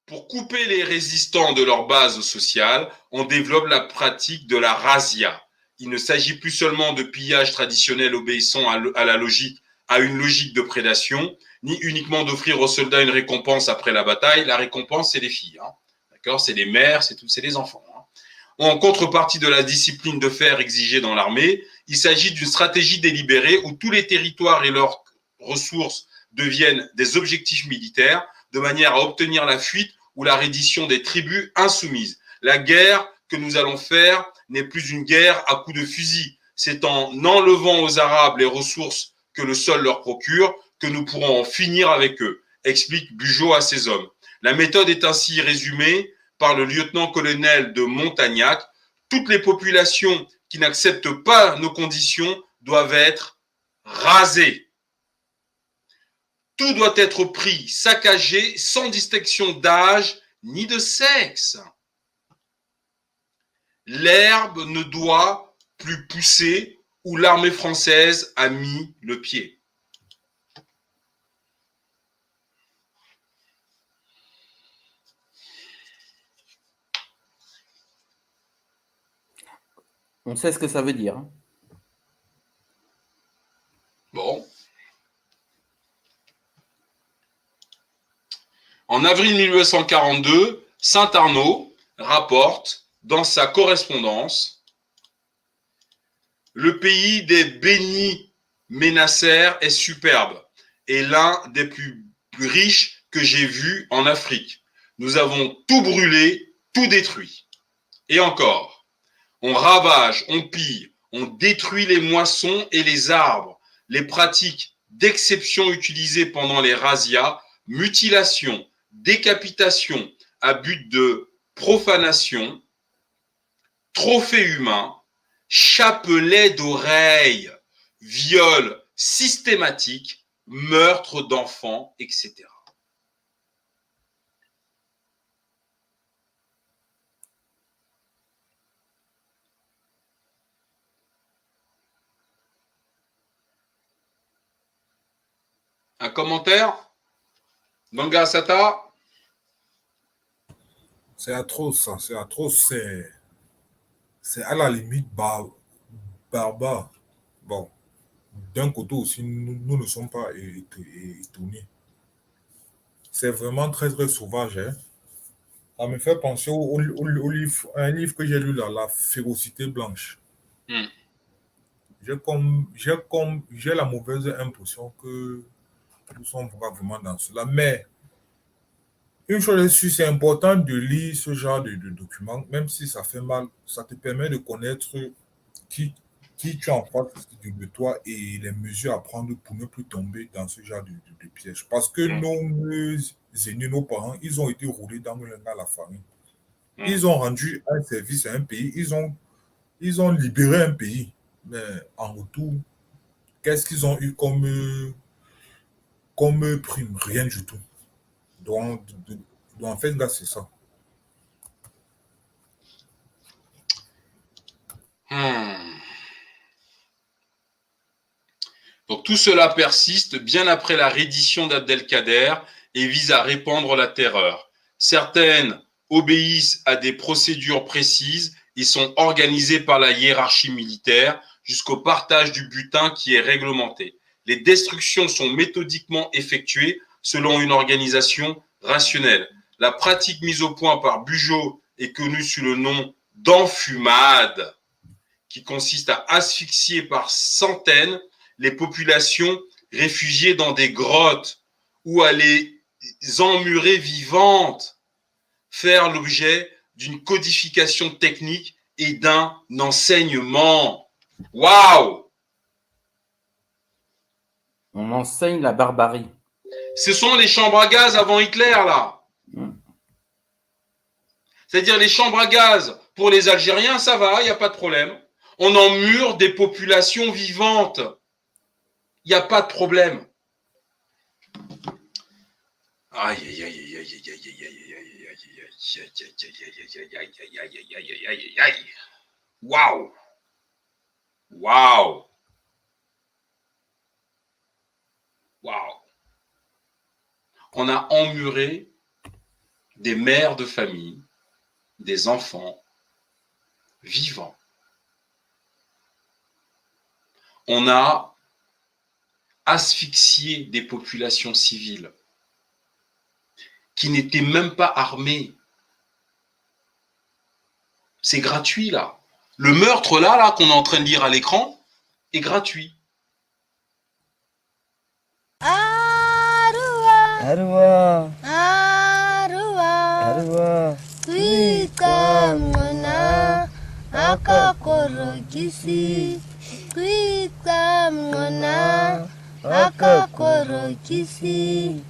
Pour couper les résistants de leur base sociale, on développe la pratique de la razzia. Il ne s'agit plus seulement de pillage traditionnel obéissant à une logique de prédation, ni uniquement d'offrir aux soldats une récompense après la bataille. La récompense, c'est les filles. D'accord ? C'est les mères, c'est les enfants. En contrepartie de la discipline de fer exigée dans l'armée, il s'agit d'une stratégie délibérée où tous les territoires et leurs ressources deviennent des objectifs militaires de manière à obtenir la fuite ou la reddition des tribus insoumises. La guerre que nous allons faire n'est plus une guerre à coups de fusil. C'est en enlevant aux Arabes les ressources que le sol leur procure que nous pourrons en finir avec eux, explique Bugeaud à ses hommes. La méthode est ainsi résumée par le lieutenant-colonel de Montagnac. Toutes les populations qui n'acceptent pas nos conditions doivent être rasées. Tout doit être pris, saccagé, sans distinction d'âge ni de sexe. L'herbe ne doit plus pousser où l'armée française a mis le pied. On sait ce que ça veut dire. Bon. En avril 1942, Saint-Arnaud rapporte dans sa correspondance « Le pays des Beni Ménacers est superbe et l'un des plus riches que j'ai vus en Afrique. Nous avons tout brûlé, tout détruit. Et encore, on ravage, on pille, on détruit les moissons et les arbres. Les pratiques d'exception utilisées pendant les razzias, mutilation, décapitation à but de profanation, trophées humains, chapelets d'oreilles, viols systématiques, meurtres d'enfants, etc. Un commentaire? Manga Sata? C'est atroce, ça, c'est atroce, c'est à la limite barbare. Bon, d'un côté aussi, nous ne sommes pas étonnés. C'est vraiment très, très sauvage. Hein. Ça me fait penser au livre, un livre que j'ai lu là, La férocité blanche. J'ai la mauvaise impression que nous sommes vraiment dans cela. Mais une chose est sûre, c'est important de lire ce genre de documents, même si ça fait mal, ça te permet de connaître qui, qui tu es en face de toi et les mesures à prendre pour ne plus tomber dans ce genre de piège. Parce que nos aînés, nos parents, ils ont été roulés dans la farine. Ils ont rendu un service à un pays, ils ont libéré un pays. Mais en retour, qu'est-ce qu'ils ont eu comme prime? Rien du tout. Donc en fait, là, c'est ça. Donc tout cela persiste bien après la reddition d'Abdelkader et vise à répandre la terreur. Certaines obéissent à des procédures précises et sont organisées par la hiérarchie militaire jusqu'au partage du butin qui est réglementé. Les destructions sont méthodiquement effectuées selon une organisation rationnelle. La pratique mise au point par Bugeaud est connue sous le nom d'enfumade, qui consiste à asphyxier par centaines les populations réfugiées dans des grottes ou à les emmurer vivantes, faire l'objet d'une codification technique et d'un enseignement. Waouh! On enseigne la barbarie. Ce sont les chambres à gaz avant Hitler, là. C'est-à-dire les chambres à gaz pour les Algériens, ça va, il n'y a pas de problème. On emmure des populations vivantes. Il n'y a pas de problème. Aïe, aïe, aïe, aïe, aïe, aïe, aïe, aïe, aïe, aïe. Waouh! Waouh! Waouh! On a emmuré des mères de famille, des enfants vivants. On a asphyxié des populations civiles qui n'étaient même pas armées. C'est gratuit, là. Le meurtre, là qu'on est en train de lire à l'écran, est gratuit. Arwa, Kwikamona, akakorokisi, Kwikamona, akakorokisi.